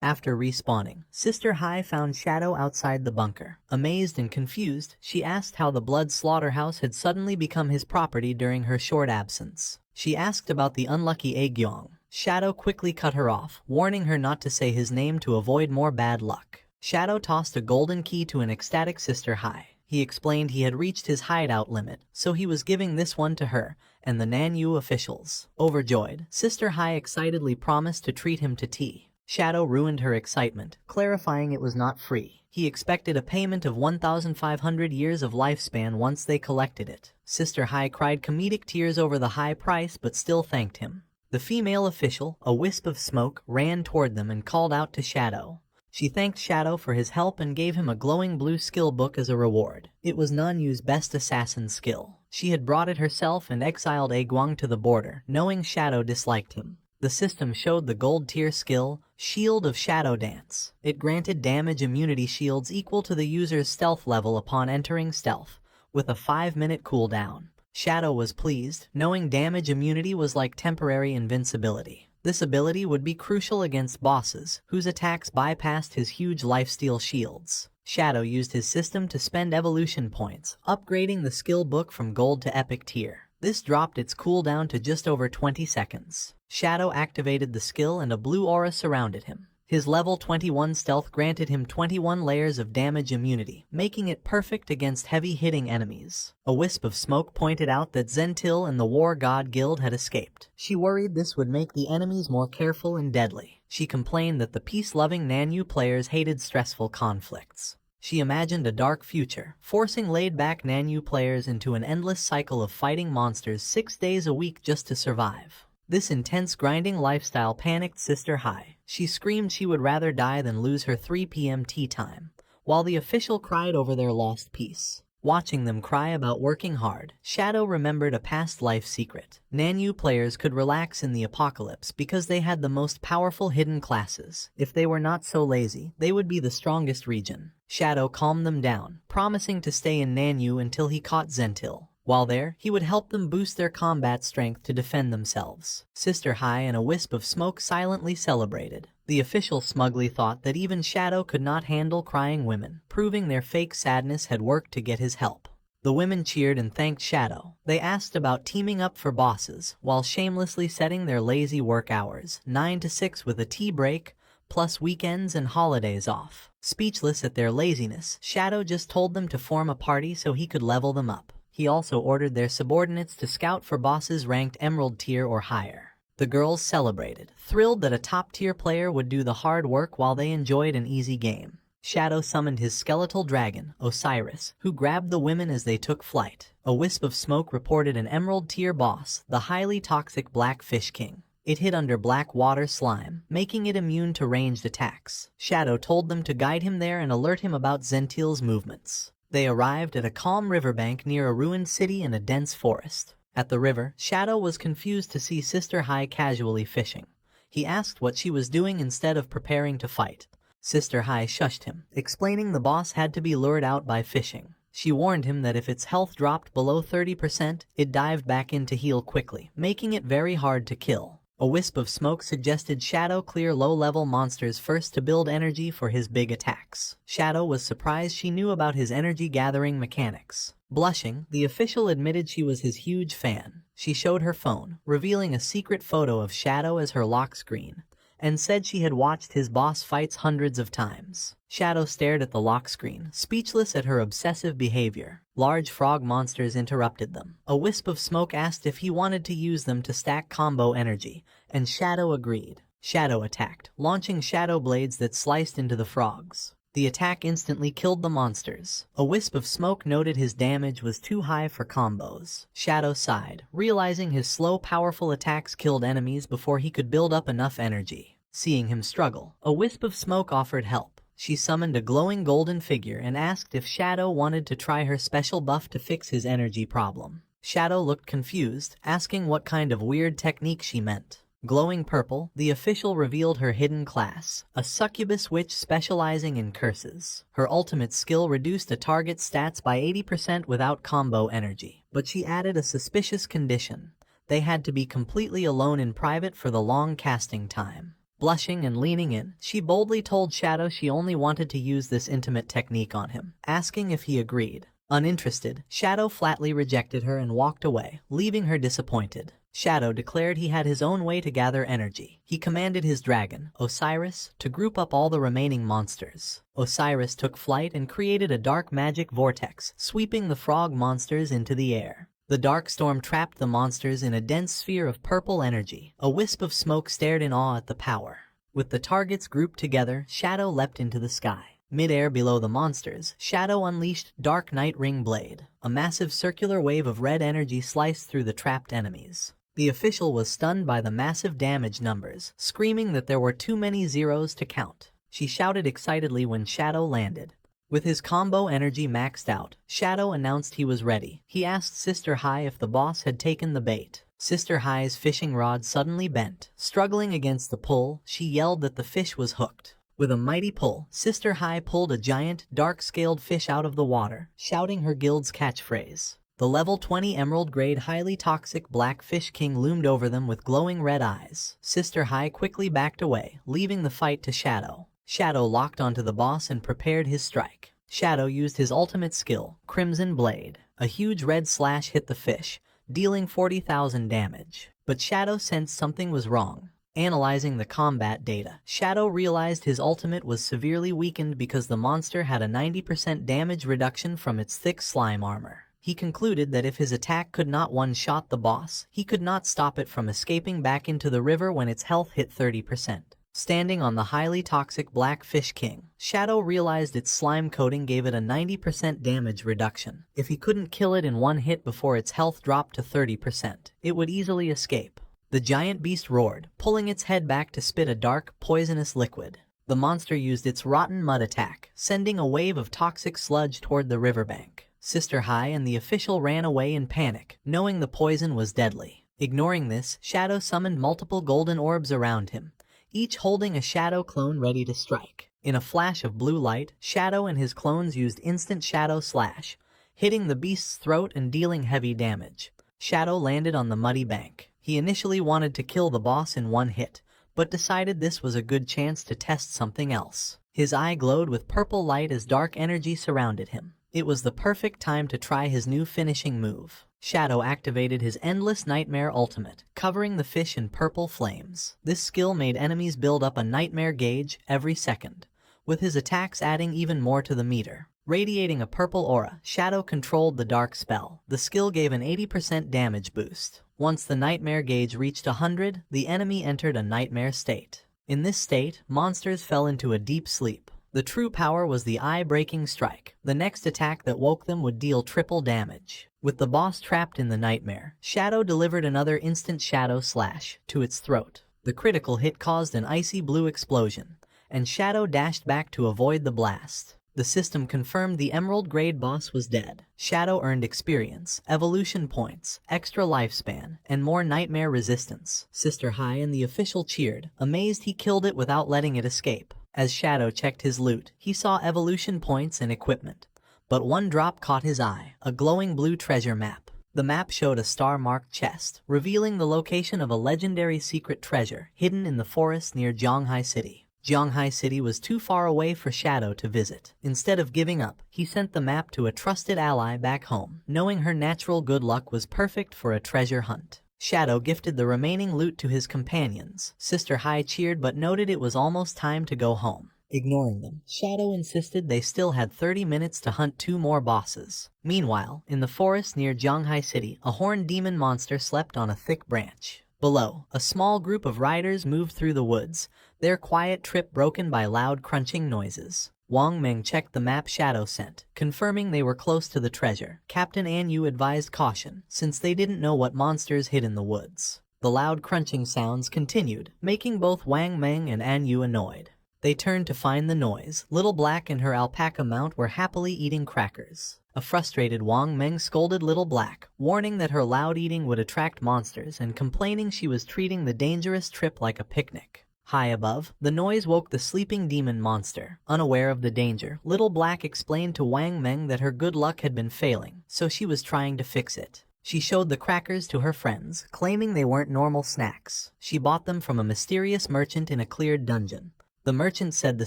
After respawning, Sister Hai found Shadow outside the bunker. Amazed and confused, she asked how the Blood Slaughterhouse had suddenly become his property during her short absence. She asked about the unlucky Aegyong. Shadow quickly cut her off, warning her not to say his name to avoid more bad luck. Shadow tossed a golden key to an ecstatic Sister Hai. He explained he had reached his hideout limit, so he was giving this one to her and the Nanyu officials. Overjoyed, Sister Hai excitedly promised to treat him to tea. Shadow ruined her excitement, clarifying it was not free. He expected a payment of 1,500 years of lifespan once they collected it. Sister Hai cried comedic tears over the high price but still thanked him. The female official, a wisp of smoke, ran toward them and called out to Shadow. She thanked Shadow for his help and gave him a glowing blue skill book as a reward. It was Nanyu's best assassin skill. She had brought it herself and exiled Aegyong to the border, knowing Shadow disliked him. The system showed the gold tier skill, Shield of Shadow Dance. It granted damage immunity shields equal to the user's stealth level upon entering stealth, with a 5-minute cooldown. Shadow was pleased, knowing damage immunity was like temporary invincibility. This ability would be crucial against bosses, whose attacks bypassed his huge lifesteal shields. Shadow used his system to spend evolution points, upgrading the skill book from gold to epic tier. This dropped its cooldown to just over 20 seconds. Shadow activated the skill and a blue aura surrounded him. His level 21 stealth granted him 21 layers of damage immunity, making it perfect against heavy-hitting enemies. A wisp of smoke pointed out that Zentil and the War God Guild had escaped. She worried this would make the enemies more careful and deadly. She complained that the peace-loving Nanyu players hated stressful conflicts. She imagined a dark future, forcing laid-back Nanyu players into an endless cycle of fighting monsters 6 days a week just to survive. This intense grinding lifestyle panicked Sister Hai. She screamed she would rather die than lose her 3 p.m. tea time, while the official cried over their lost peace. Watching them cry about working hard, Shadow remembered a past life secret. Nanyu players could relax in the apocalypse because they had the most powerful hidden classes. If they were not so lazy, they would be the strongest region. Shadow calmed them down, promising to stay in Nanyu until he caught Zentil. While there, he would help them boost their combat strength to defend themselves. Sister Hai and a wisp of smoke silently celebrated. The official smugly thought that even Shadow could not handle crying women, proving their fake sadness had worked to get his help. The women cheered and thanked Shadow. They asked about teaming up for bosses, while shamelessly setting their lazy work hours, 9 to 6 with a tea break, plus weekends and holidays off. Speechless at their laziness, Shadow just told them to form a party so he could level them up. He also ordered their subordinates to scout for bosses ranked Emerald tier or higher. The girls celebrated, thrilled that a top-tier player would do the hard work while they enjoyed an easy game. Shadow summoned his skeletal dragon, Osiris, who grabbed the women as they took flight. A wisp of smoke reported an Emerald tier boss, the highly toxic Black Fish King. It hid under black water slime, making it immune to ranged attacks. Shadow told them to guide him there and alert him about Zentil's movements. They arrived at a calm riverbank near a ruined city and a dense forest. At the river, Shadow was confused to see Sister Hai casually fishing. He asked what she was doing instead of preparing to fight. Sister Hai shushed him, explaining the boss had to be lured out by fishing. She warned him that if its health dropped below 30%, it dived back in to heal quickly, making it very hard to kill. A wisp of smoke suggested Shadow clear low-level monsters first to build energy for his big attacks. Shadow was surprised she knew about his energy-gathering mechanics. Blushing, the official admitted she was his huge fan. She showed her phone, revealing a secret photo of Shadow as her lock screen, and said she had watched his boss fights hundreds of times. Shadow stared at the lock screen, speechless at her obsessive behavior. Large frog monsters interrupted them. A wisp of smoke asked if he wanted to use them to stack combo energy, and Shadow agreed. Shadow attacked, launching shadow blades that sliced into the frogs. The attack instantly killed the monsters. A wisp of smoke noted his damage was too high for combos. Shadow sighed, realizing his slow, powerful attacks killed enemies before he could build up enough energy. Seeing him struggle, a wisp of smoke offered help. She summoned a glowing golden figure and asked if Shadow wanted to try her special buff to fix his energy problem. Shadow looked confused, asking what kind of weird technique she meant. Glowing purple, the official revealed her hidden class, a succubus witch specializing in curses. Her ultimate skill reduced a target's stats by 80% without combo energy, but she added a suspicious condition. They had to be completely alone in private for the long casting time. Blushing and leaning in, she boldly told Shadow she only wanted to use this intimate technique on him, asking if he agreed. Uninterested, Shadow flatly rejected her and walked away, leaving her disappointed. Shadow declared he had his own way to gather energy. He commanded his dragon, Osiris, to group up all the remaining monsters. Osiris took flight and created a dark magic vortex, sweeping the frog monsters into the air. The dark storm trapped the monsters in a dense sphere of purple energy. A wisp of smoke stared in awe at the power. With the targets grouped together, Shadow leapt into the sky. Mid-air below the monsters, Shadow unleashed Dark Night Ring Blade. A massive circular wave of red energy sliced through the trapped enemies. The official was stunned by the massive damage numbers, screaming that there were too many zeros to count. She shouted excitedly when Shadow landed. With his combo energy maxed out, Shadow announced he was ready. He asked Sister Hai if the boss had taken the bait. Sister Hai's fishing rod suddenly bent. Struggling against the pull, she yelled that the fish was hooked. With a mighty pull, Sister Hai pulled a giant, dark-scaled fish out of the water, shouting her guild's catchphrase. The level 20 emerald-grade highly toxic black fish king loomed over them with glowing red eyes. Sister Hai quickly backed away, leaving the fight to Shadow. Shadow locked onto the boss and prepared his strike. Shadow used his ultimate skill, Crimson Blade. A huge red slash hit the fish, dealing 40,000 damage. But Shadow sensed something was wrong. Analyzing the combat data, Shadow realized his ultimate was severely weakened because the monster had a 90% damage reduction from its thick slime armor. He concluded that if his attack could not one-shot the boss, he could not stop it from escaping back into the river when its health hit 30%. Standing on the highly toxic Black Fish King, Shadow realized its slime coating gave it a 90% damage reduction. If he couldn't kill it in one hit before its health dropped to 30%, it would easily escape. The giant beast roared, pulling its head back to spit a dark, poisonous liquid. The monster used its rotten mud attack, sending a wave of toxic sludge toward the riverbank. Sister Hai and the official ran away in panic, knowing the poison was deadly. Ignoring this, Shadow summoned multiple golden orbs around him, each holding a Shadow clone ready to strike. In a flash of blue light, Shadow and his clones used instant Shadow Slash, hitting the beast's throat and dealing heavy damage. Shadow landed on the muddy bank. He initially wanted to kill the boss in one hit, but decided this was a good chance to test something else. His eye glowed with purple light as dark energy surrounded him. It was the perfect time to try his new finishing move. Shadow activated his Endless Nightmare ultimate, covering the fish in purple flames. This skill made enemies build up a nightmare gauge every second, with his attacks adding even more to the meter. Radiating a purple aura, Shadow controlled the dark spell. The skill gave an 80% damage boost. Once the nightmare gauge reached 100, the enemy entered a nightmare state. In this state, monsters fell into a deep sleep. The true power was the eye-breaking strike. The next attack that woke them would deal triple damage. With the boss trapped in the nightmare, Shadow delivered another instant Shadow Slash to its throat. The critical hit caused an icy blue explosion, and Shadow dashed back to avoid the blast. The system confirmed the emerald-grade boss was dead. Shadow earned experience, evolution points, extra lifespan, and more nightmare resistance. Sister Hai and the official cheered, amazed he killed it without letting it escape. As Shadow checked his loot, he saw evolution points and equipment. But one drop caught his eye, a glowing blue treasure map. The map showed a star-marked chest, revealing the location of a legendary secret treasure hidden in the forest near Zhonghai City. Zhonghai City was too far away for Shadow to visit. Instead of giving up, he sent the map to a trusted ally back home, knowing her natural good luck was perfect for a treasure hunt. Shadow gifted the remaining loot to his companions. Sister Hai cheered but noted it was almost time to go home. Ignoring them, Shadow insisted they still had 30 minutes to hunt 2 more bosses. Meanwhile, in the forest near Zhonghai City, a horned demon monster slept on a thick branch. Below, a small group of riders moved through the woods, their quiet trip broken by loud crunching noises. Wang Meng checked the map Shadow sent, confirming they were close to the treasure. Captain An Yu advised caution, since they didn't know what monsters hid in the woods. The loud crunching sounds continued, making both Wang Meng and An Yu annoyed. They turned to find the noise. Little Black and her alpaca mount were happily eating crackers. A frustrated Wang Meng scolded Little Black, warning that her loud eating would attract monsters and complaining she was treating the dangerous trip like a picnic. High above, the noise woke the sleeping demon monster. Unaware of the danger, Little Black explained to Wang Meng that her good luck had been failing, so she was trying to fix it. She showed the crackers to her friends, claiming they weren't normal snacks. She bought them from a mysterious merchant in a cleared dungeon. The merchant said the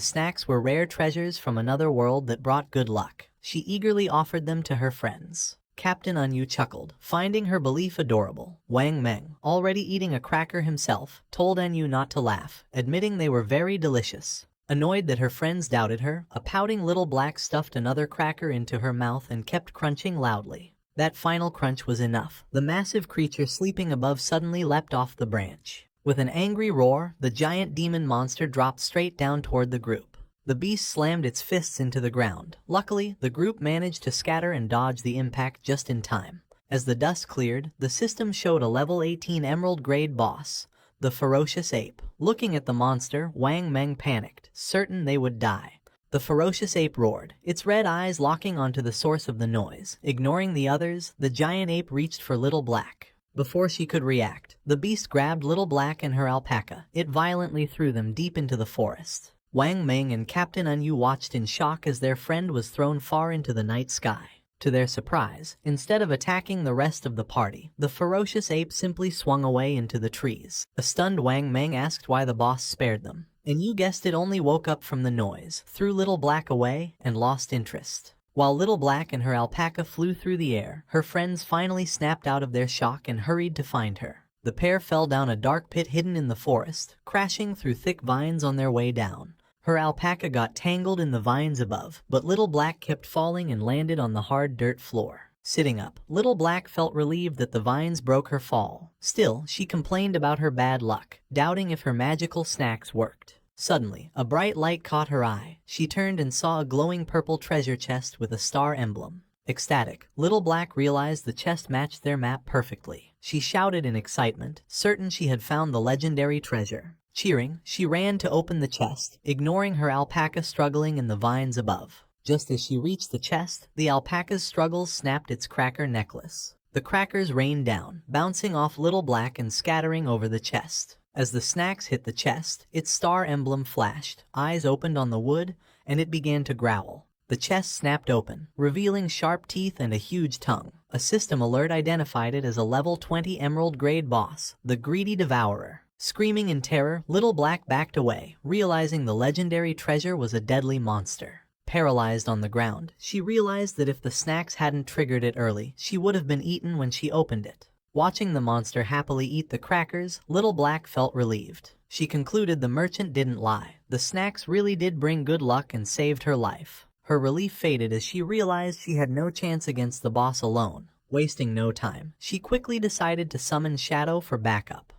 snacks were rare treasures from another world that brought good luck. She eagerly offered them to her friends. Captain Unyu chuckled, finding her belief adorable. Wang Meng, already eating a cracker himself, told Unyu not to laugh, admitting they were very delicious. Annoyed that her friends doubted her, a pouting little black stuffed another cracker into her mouth and kept crunching loudly. That final crunch was enough. The massive creature sleeping above suddenly leapt off the branch. With an angry roar, the giant demon monster dropped straight down toward the group. The beast slammed its fists into the ground. Luckily, the group managed to scatter and dodge the impact just in time. As the dust cleared, the system showed a level 18 emerald grade boss, the ferocious ape. Looking at the monster, Wang Meng panicked, certain they would die. The ferocious ape roared, its red eyes locking onto the source of the noise. Ignoring the others, the giant ape reached for Little Black. Before she could react, the beast grabbed Little Black and her alpaca. It violently threw them deep into the forest. Wang Meng and Captain Unyu watched in shock as their friend was thrown far into the night sky. To their surprise, instead of attacking the rest of the party, the ferocious ape simply swung away into the trees. A stunned Wang Meng asked why the boss spared them. And you guessed it, only woke up from the noise, threw Little Black away, and lost interest. While Little Black and her alpaca flew through the air, her friends finally snapped out of their shock and hurried to find her. The pair fell down a dark pit hidden in the forest, crashing through thick vines on their way down. Her alpaca got tangled in the vines above, but Little Black kept falling and landed on the hard dirt floor. Sitting up, Little Black felt relieved that the vines broke her fall. Still, she complained about her bad luck, doubting if her magical snacks worked. Suddenly, a bright light caught her eye. She turned and saw a glowing purple treasure chest with a star emblem. Ecstatic, Little Black realized the chest matched their map perfectly. She shouted in excitement, certain she had found the legendary treasure. Cheering, she ran to open the chest, ignoring her alpaca struggling in the vines above. Just as she reached the chest, the alpaca's struggles snapped its cracker necklace. The crackers rained down, bouncing off Little Black and scattering over the chest. As the snacks hit the chest, its star emblem flashed, eyes opened on the wood, and it began to growl. The chest snapped open, revealing sharp teeth and a huge tongue. A system alert identified it as a level 20 emerald grade boss, the Greedy Devourer. Screaming in terror, Little Black backed away, realizing the legendary treasure was a deadly monster. Paralyzed on the ground, she realized that if the snacks hadn't triggered it early, she would have been eaten when she opened it. Watching the monster happily eat the crackers, Little Black felt relieved. She concluded the merchant didn't lie. The snacks really did bring good luck and saved her life. Her relief faded as she realized she had no chance against the boss alone. Wasting no time, she quickly decided to summon Shadow for backup.